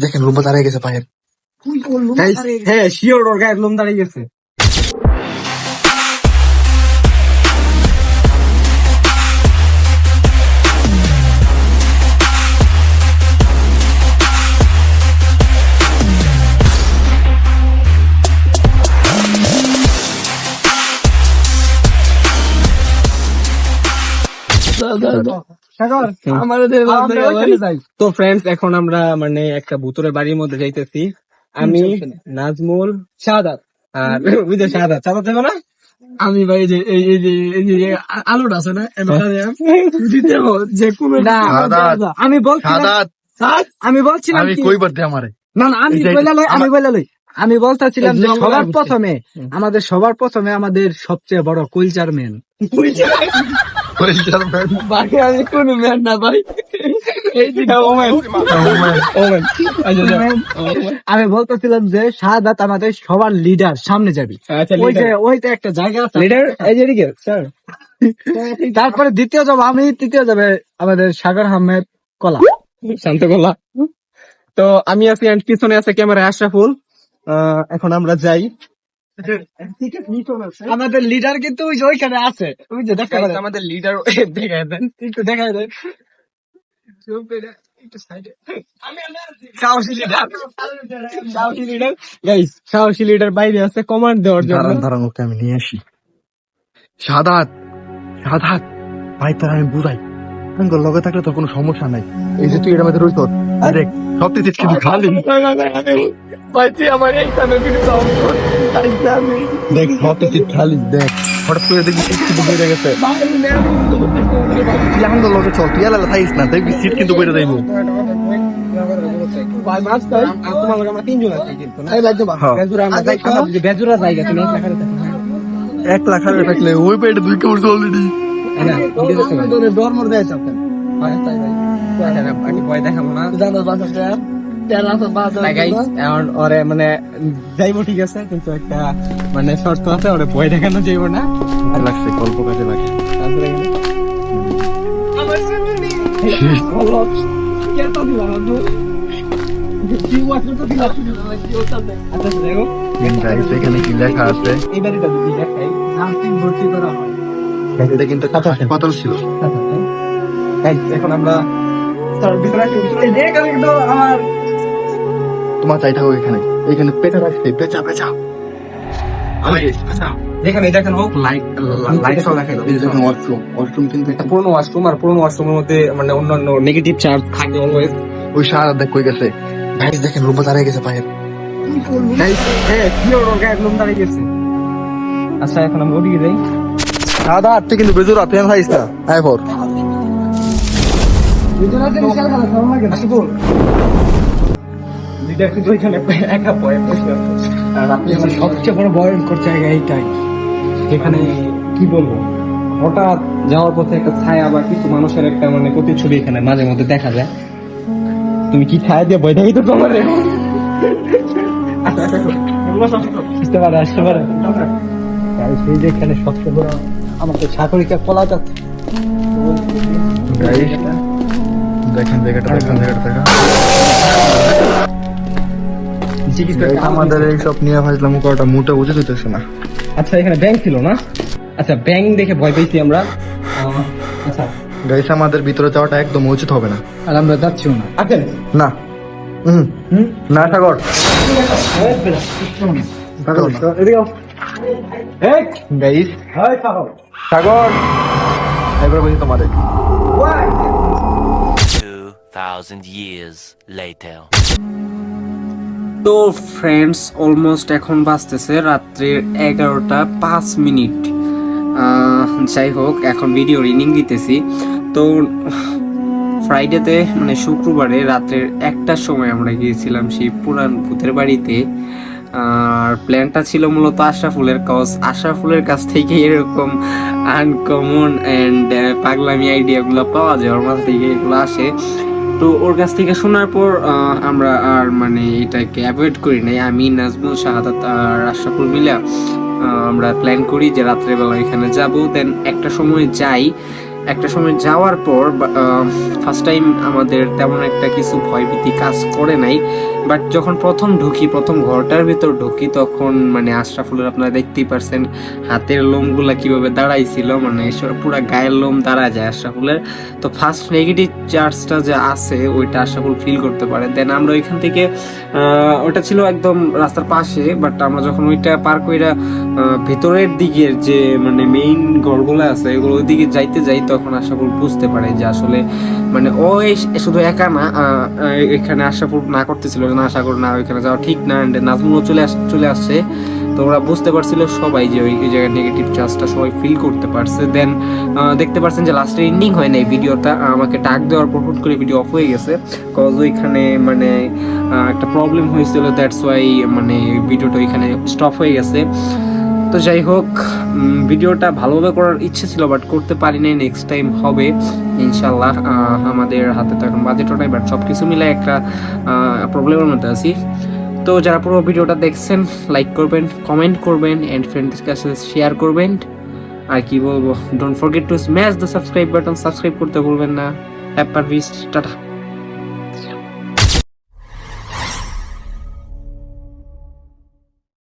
দেখেন লোম দাঁড়িয়ে গেছে পায়ের। হ্যাঁ শিওর ওর গায়ের লোম দাঁড়িয়ে গেছে। তো ফ্রেন্ডস এখন আমরা মানে একটা ভুতুরের বাড়ির মধ্যে যাইতেছি। আমি নাজমুল শাহাদাত আর ওই যে শাহাদাত দেবো না আমি ভাই যে এই যে আলুটা আছে না যে কোনো আমি বলছিলাম আমি কইবার দে আমারে না আমি বলতেছিলাম যে আমাদের সবার প্রথমে আমাদের সবচেয়ে বড় কুলচার ম্যান। বাকি আমি কোন ম্যান না ভাই, আমি বলতেছিলাম যে শাহাদাত আমাদের সবার লিডার, সামনে যাবি। ওইটা একটা জায়গা লিডার। তারপরে দ্বিতীয় যাবো আমি, তৃতীয় যাবে আমাদের সাগর আহমেদ কলা, শান্ত কলা। তো আমি আছি এন্ড পিছনে আছে ক্যামেরা আশরাফুল। এখন আমরা যাই। আমাদের লিডার কিন্তু ওইখানে আছে, ওই যে দেখা যায় আমাদের লিডার। দেখায় দেন একটু, দেখায় দেন সাহসী লিডার বাইরে আছে কমান্ড দেওয়ার জন্য। দাঁড়ান ওকে আমি নিয়ে আসি। শাহাদাত ভাই তোর আমি বুঝাই, লগে থাকলে তোর কোনো সমস্যা নাই। এই যে তুই এর মধ্যে রইছ দেখ সব কিছু কিন্তু খালি আমার দেখ সব কিছু খালি দেখ। হঠাৎ করে দেখবি সিট কিন্তু বইরে গেছে। তুই আমাদের লগে চল, তুই আলাদা থাইস না, দেখবি সিট কিন্তু বইরে যাইব। এক লাখ হাজার থাকলে ওই পেটে 2 কাপড় অলরেডি ভয় দেখাবো না মানে যাইবো, ঠিক আছে, কিন্তু একটা মানে শর্ত আছে, ওরে ভয় দেখানো যাইবো না। লাগছে গল্প কাজে লাগে। এখানে কি লেখা আছে? এই বাড়িটা যদি দেখাই নার্সিং ভর্তি করা হয়, এটা কিন্তু হাসপাতাল ছিল। এখন আমরা আমার তোমার চাই থাকো এখানে, এখানে পেঁচা রাখছে, পেঁচা যেখানে দেখেন হোক লাইট ওয়াশরুম কিন্তু একটা পুরোনো ওয়াশরুম, আর পুরোনো ওয়াশরুমের মধ্যে মানে অন্যান্য নেগেটিভ চার্জ থাকে অলওয়েজ। ওই সারা দেখ কই গেছে ভাই, দেখেন লোম দাঁড়িয়ে গেছে পায়ের। হ্যাঁ শিওর ওর গায়ের লোম দাঁড়িয়ে গেছে। আচ্ছা এখন আমরা ওদিকে যাই। দাদা তুই কিন্তু বেজুর আপনি খাইস না। আয় পর সবচেয়ে বড় ভয়ঙ্কর জায়গা এইটাই, যেখানে কি বলবো, হঠাৎ যাওয়ার পথে একটা ছায়া বা কিছু মানুষের একটা মানে প্রতিচ্ছবি এখানে মাঝে মধ্যে দেখা যায়। তুমি কি ছায়া দিয়ে ভয় দেখাই তো তোমার আসতে পারে সেই যেখানে সবচেয়ে বড় আমাদের সাগরিকা কলা যাচ্ছে। দেখেন জায়গাটা আমাদের এইসব নিয়ে ভাবলাম কটা মোটা উচিত হইতেছে না। আচ্ছা এখানে ব্যাংক ছিল না? আচ্ছা ব্যাংক দেখে ভয় পেয়েছি আমরা। আচ্ছা গাইস আমাদের ভিতরে যাওয়াটা একদম উচিত হবে না, আর আমরা যাচ্ছিও না। আসেন না না সাগর সাগর এবার বলছি তোমাদের 2000 years later. তো ফ্রেন্ডস অলমোস্ট এখন বাজতেছে রাত্রির 11:05। যাই হোক এখন ভিডিও রিনিং দিতেছি। তো ফ্রাইডেতে মানে শুক্রবারে রাত্রের 1টার সময় আমরা গিয়েছিলাম সেই পুরান ভূতের বাড়িতে। আর প্ল্যানটা ছিল মূলত আশরাফুলের কাছ থেকে এরকম আনকমন অ্যান্ড পাগলামি আইডিয়াগুলো পাওয়া যায়, ওর মাথা থেকে এগুলো আসে। তো ওর কাছ থেকে শোনার পর আমরা আর মানে এটাকে অ্যাভয়েড করি নাই। আমি নাজমুল শাহাদাত আর আশরাফুল মিলা আমরা প্ল্যান করি যে রাত্রেবেলা এখানে যাব। দেন একটা সময় যাই, একটা সময় যাওয়ার পর ফার্স্ট টাইম আমাদের তেমন একটা কিছু ভয়ভীতি কাজ করে নাই, বাট যখন প্রথম ঘরটার ভিতর ঢুকি তখন মানে আশরাফুলের আপনারা দেখতেই পারছেন হাতের লোমগুলা কিভাবে দাঁড়াইছিল, মানে পুরো গায়ের লোম দাঁড়া যায় আশরাফুলের। তো ফার্স্ট নেগেটিভ চার্জটা যে আছে ওইটা আশরাফুল ফিল করতে পারে। দেন আমরা ওইখান থেকে ওটা ছিল একদম রাস্তার পাশে, বাট আমরা যখন ওইটা পার কইরা ভেতরের দিকের যে মানে মেইন ঘরগুলো আছে এগুলোর দিকে যাইতে যাই তখন আশরাফুল বুঝতে পারে যে আসলে মানে ও শুধু একা না, এখানে আশরাফুল না করতেছিল না, আশা করি না ওইখানে যাওয়া ঠিক না, নাজমুলও চলে আসছে। তো ওরা বুঝতে পারছিল সবাই যে ওই জায়গায় নেগেটিভ চার্জটা সবাই ফিল করতে পারছে। দেন দেখতে পারছেন যে লাস্টে এন্ডিং হয় নাই ভিডিওটা, আমাকে ডাক দেওয়ার পর হুট করে ভিডিও অফ হয়ে গেছে, কজ ওইখানে মানে একটা প্রবলেম হয়েছিল, দ্যাটস ওয়াই মানে ভিডিওটা ওইখানে স্টপ হয়ে গেছে। তো যাই হোক, ভিডিওটা ভালোভাবে করার ইচ্ছে ছিল বাট করতে পারি নাই, নেক্সট টাইম হবে ইনশাল্লাহ। আমাদের হাতে তো এখন বাজেটও নাই, বাট সব কিছু মিলে একটা প্রবলেমের মধ্যে আছি। তো যারা পুরো ভিডিওটা দেখছেন লাইক করবেন, কমেন্ট করবেন এন্ড ফ্রেন্ডসদের কাছে শেয়ার করবেন। আর কি বলবো, don't forget to smash the subscribe button, subscribe করতে ভুলবেন না। Happy tata.